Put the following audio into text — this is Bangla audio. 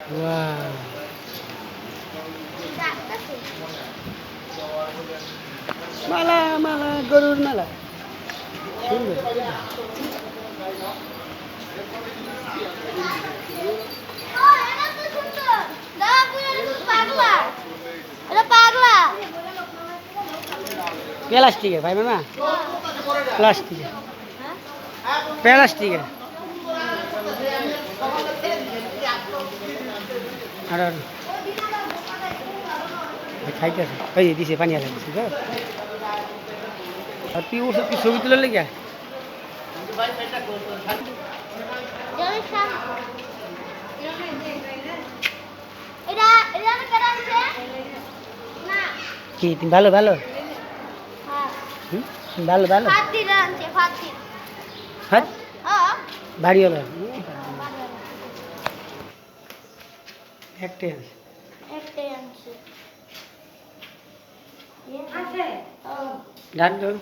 ওয়াও! মালা, মালা, গরুর মালা। সুন্দর। প্লাস্টিকের পাইবে না? প্লাস্টিকের। প্লাস্টিকের। আর খাইতেছে ওই দিছে পানি আলা দিছে তো। আর তুই ওষুধ কি ছবি তোলার লেগে? কি তুমি ভালো ভালো ভালো ভালো হ্যাঁ বাড়িওয়ালা একটাই আছে ডাক দাও।